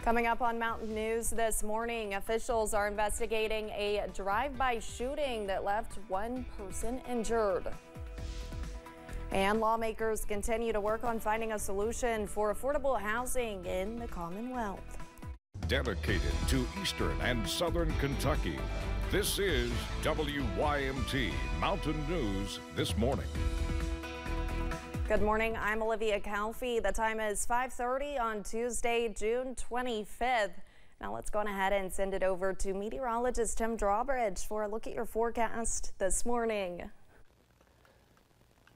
Coming up on Mountain News this morning, officials are investigating a drive-by shooting that left one person injured. And lawmakers continue to work on finding a solution for affordable housing in the Commonwealth. Dedicated to Eastern and Southern Kentucky, this is WYMT Mountain News this morning. Good morning, I'm Olivia Calfee. The time is 5:30 on Tuesday, June 25th. Now let's go on ahead and send it over to meteorologist Tim Drawbridge for a look at your forecast this morning.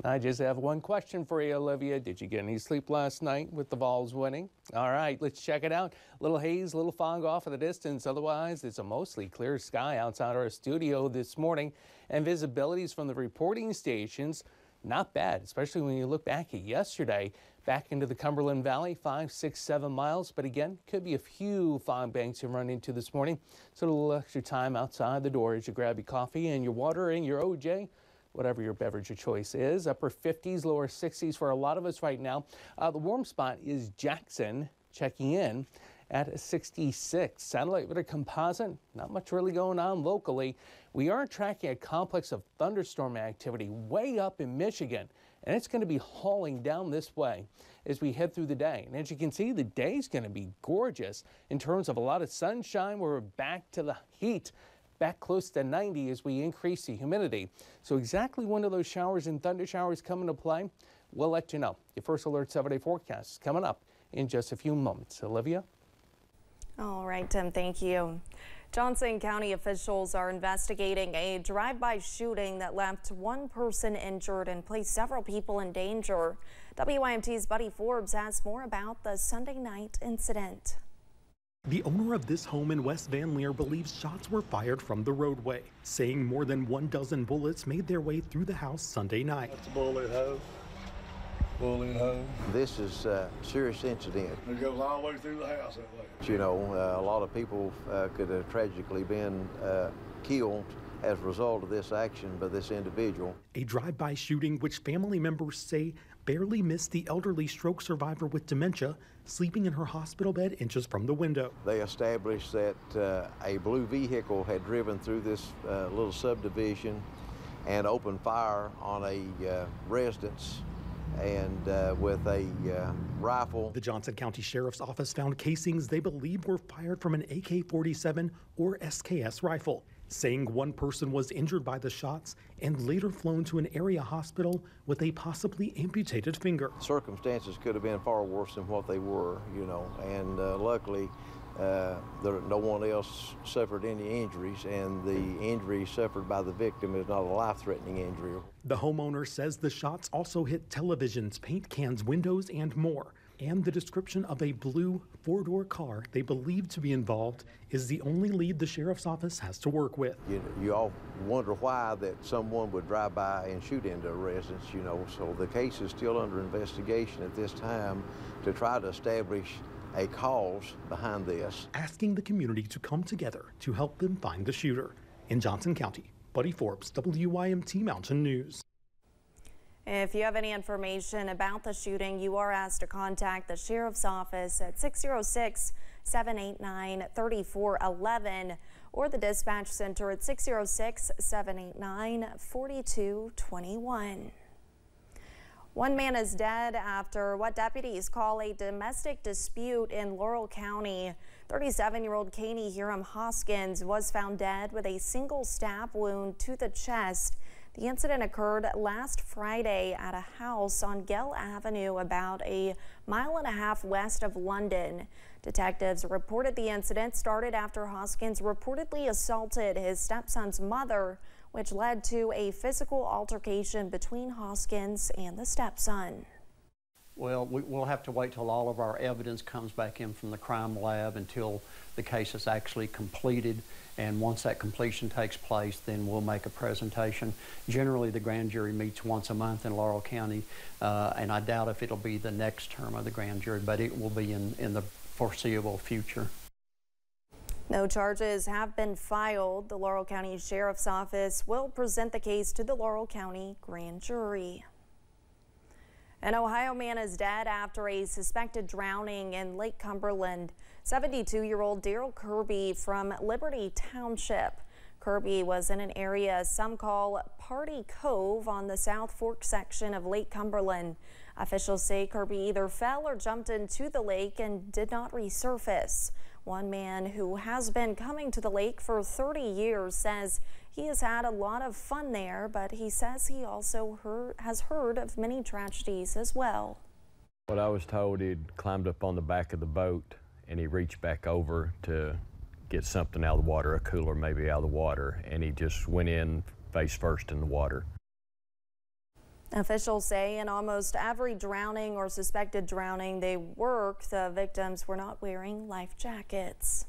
I just have one question for you, Olivia. Did you get any sleep last night with the Vols winning? All right, let's check it out. Little haze, little fog off in the distance. Otherwise, it's a mostly clear sky outside our studio this morning. And visibilities from the reporting stations, not bad, especially when you look back at yesterday. Back into the Cumberland Valley, 5, 6, 7 miles. But again, could be a few fog banks you run into this morning. So a little extra time outside the door as you grab your coffee and your water and your OJ. Whatever your beverage of choice is. Upper 50s, lower 60s for a lot of us right now. The warm spot is Jackson, checking in at 66. Satellite radar composite, not much really going on locally. We are tracking a complex of thunderstorm activity way up in Michigan, and it's going to be hauling down this way as we head through the day. And as you can see, the day's going to be gorgeous in terms of a lot of sunshine. We're back to the heat. Back close to 90 as we increase the humidity. So exactly when do those showers and thunder showers come into play? We'll let you know. Your first alert 7-day forecast is coming up in just a few moments. Olivia? All right, Tim, thank you. Johnson County officials are investigating a drive-by shooting that left one person injured and placed several people in danger. WYMT's Buddy Forbes has more about the Sunday night incident. The owner of this home in West Van Leer believes shots were fired from the roadway, saying more than 12 bullets made their way through the house Sunday night. That's a bullet hole. Bullet hole. This is a serious incident. It goes all the way through the house that way. You know, a lot of people could have tragically been killed as a result of this action by this individual. A drive-by shooting which family members say barely missed the elderly stroke survivor with dementia sleeping in her hospital bed inches from the window. They established that a blue vehicle had driven through this little subdivision and opened fire on a residence and with a rifle. The Johnson County Sheriff's Office found casings they believe were fired from an AK-47 or SKS rifle, saying one person was injured by the shots and later flown to an area hospital with a possibly amputated finger. Circumstances could have been far worse than what they were, you know, and luckily no one else suffered any injuries, and the injury suffered by the victim is not a life-threatening injury. The homeowner says the shots also hit televisions, paint cans, windows, and more. And the description of a blue four-door car they believe to be involved is the only lead the sheriff's office has to work with. You all wonder why that someone would drive by and shoot into a residence, you know, so the case is still under investigation at this time to try to establish a cause behind this. Asking the community to come together to help them find the shooter. In Johnson County, Buddy Forbes, WYMT Mountain News. If you have any information about the shooting, you are asked to contact the Sheriff's Office at 606-789-3411 or the Dispatch Center at 606-789-4221. One man is dead after what deputies call a domestic dispute in Laurel County. 37-year-old Caney Hiram Hoskins was found dead with a single stab wound to the chest. The incident occurred last Friday at a house on Gell Avenue about a mile and a half west of London. Detectives reported the incident started after Hoskins reportedly assaulted his stepson's mother, which led to a physical altercation between Hoskins and the stepson. Well, we'll have to wait till all of our evidence comes back in from the crime lab until the case is actually completed. And once that completion takes place, then we'll make a presentation. Generally, the grand jury meets once a month in Laurel County, and I doubt if it'll be the next term of the grand jury, but it will be in the foreseeable future. No charges have been filed. The Laurel County Sheriff's Office will present the case to the Laurel County grand jury. An Ohio man is dead after a suspected drowning in Lake Cumberland. 72-year-old Daryl Kirby from Liberty Township. Kirby was in an area some call Party Cove on the South Fork section of Lake Cumberland. Officials say Kirby either fell or jumped into the lake and did not resurface. One man who has been coming to the lake for 30 years says he has had a lot of fun there, but he says he also has heard of many tragedies as well. What I was told, he'd climbed up on the back of the boat and he reached back over to get something out of the water, a cooler maybe out of the water, and he just went in face first in the water. Officials say in almost every drowning or suspected drowning they work, the victims were not wearing life jackets.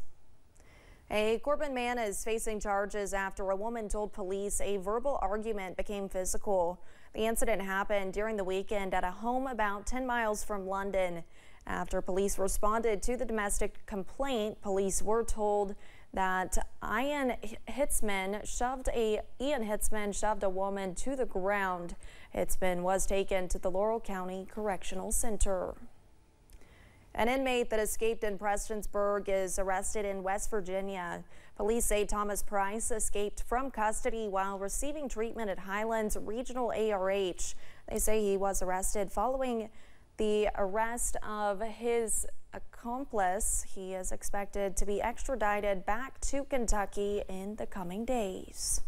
A Corbin man is facing charges after a woman told police a verbal argument became physical. The incident happened during the weekend at a home about 10 miles from London. After police responded to the domestic complaint, police were told that Ian Hitzman shoved a woman to the ground. Hitzman was taken to the Laurel County Correctional Center. An inmate that escaped in Prestonsburg is arrested in West Virginia. Police say Thomas Price escaped from custody while receiving treatment at Highlands Regional ARH. They say he was arrested following the arrest of his accomplice. He is expected to be extradited back to Kentucky in the coming days.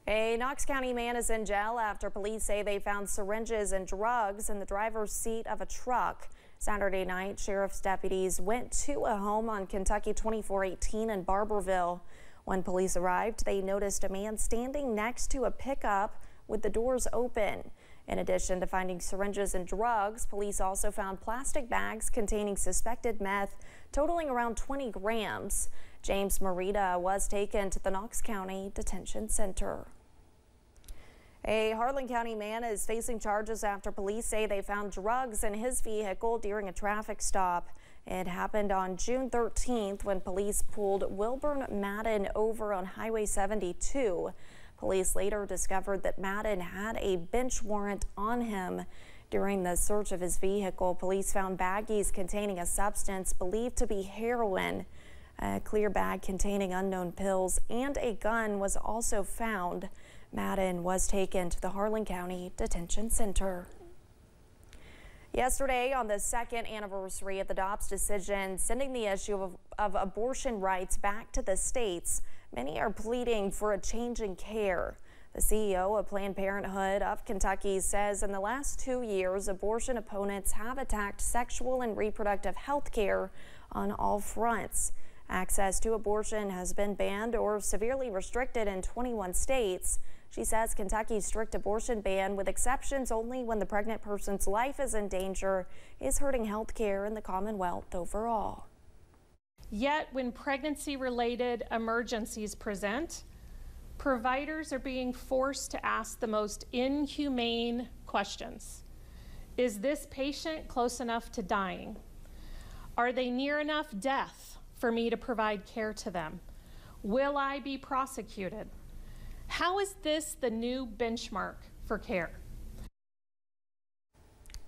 A Knox County man is in jail after police say they found syringes and drugs in the driver's seat of a truck. Saturday night, sheriff's deputies went to a home on Kentucky 2418 in Barberville. When police arrived, they noticed a man standing next to a pickup with the doors open. In addition to finding syringes and drugs, police also found plastic bags containing suspected meth totaling around 20 grams. James Marita was taken to the Knox County Detention Center. A Harlan County man is facing charges after police say they found drugs in his vehicle during a traffic stop. It happened on June 13th when police pulled Wilburn Madden over on Highway 72. Police later discovered that Madden had a bench warrant on him. During the search of his vehicle, police found baggies containing a substance believed to be heroin. A clear bag containing unknown pills and a gun was also found. Madden was taken to the Harlan County Detention Center. Yesterday, on the second anniversary of the Dobbs decision sending the issue of abortion rights back to the states, many are pleading for a change in care. The CEO of Planned Parenthood of Kentucky says in the last 2 years, abortion opponents have attacked sexual and reproductive health care on all fronts. Access to abortion has been banned or severely restricted in 21 states. She says Kentucky's strict abortion ban, with exceptions only when the pregnant person's life is in danger, is hurting health care in the Commonwealth overall. Yet, when pregnancy-related emergencies present, providers are being forced to ask the most inhumane questions. Is this patient close enough to dying? Are they near enough death for me to provide care to them? Will I be prosecuted? How is this the new benchmark for care?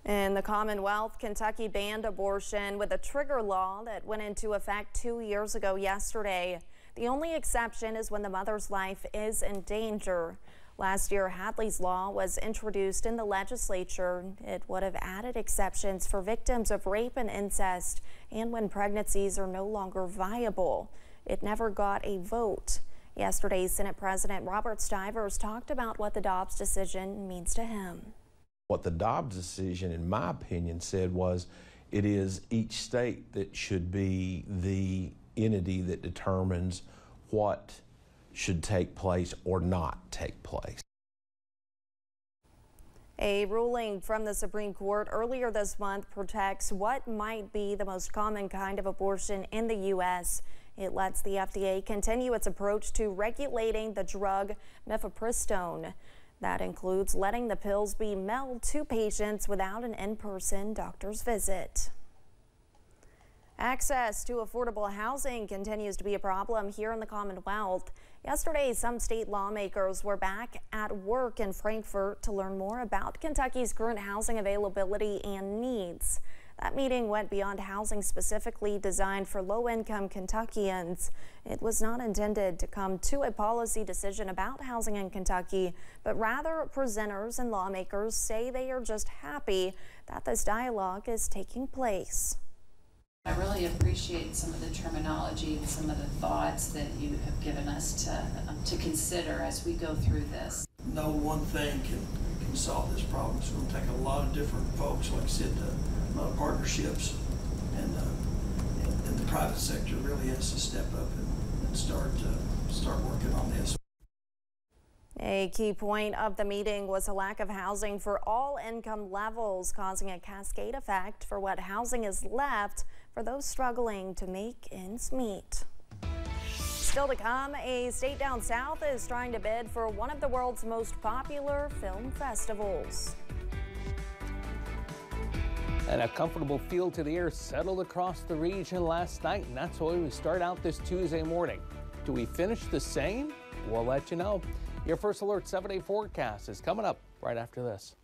In the Commonwealth, Kentucky banned abortion with a trigger law that went into effect 2 years ago yesterday. The only exception is when the mother's life is in danger. Last year, Hadley's Law was introduced in the legislature. It would have added exceptions for victims of rape and incest and when pregnancies are no longer viable. It never got a vote. Yesterday, Senate President Robert Stivers talked about what the Dobbs decision means to him. What the Dobbs decision, in my opinion, said was it is each state that should be the entity that determines what should take place or not take place. A ruling from the Supreme Court earlier this month protects what might be the most common kind of abortion in the U.S. It lets the FDA continue its approach to regulating the drug mifepristone. That includes letting the pills be mailed to patients without an in-person doctor's visit. Access to affordable housing continues to be a problem here in the Commonwealth. Yesterday, some state lawmakers were back at work in Frankfort to learn more about Kentucky's current housing availability and needs. That meeting went beyond housing specifically designed for low-income Kentuckians. It was not intended to come to a policy decision about housing in Kentucky, but rather presenters and lawmakers say they are just happy that this dialogue is taking place. I really appreciate some of the terminology and some of the thoughts that you have given us to consider as we go through this. No one thing can solve this problem. It's going to take a lot of different folks, like I said, a lot of partnerships, and the private sector really has to step up and start working on this. A key point of the meeting was a lack of housing for all income levels, causing a cascade effect for what housing is left for those struggling to make ends meet. Still to come, a state down south is trying to bid for one of the world's most popular film festivals. And a comfortable feel to the air settled across the region last night, and that's why we start out this Tuesday morning. Do we finish the same? We'll let you know. Your First Alert 7-day forecast is coming up right after this.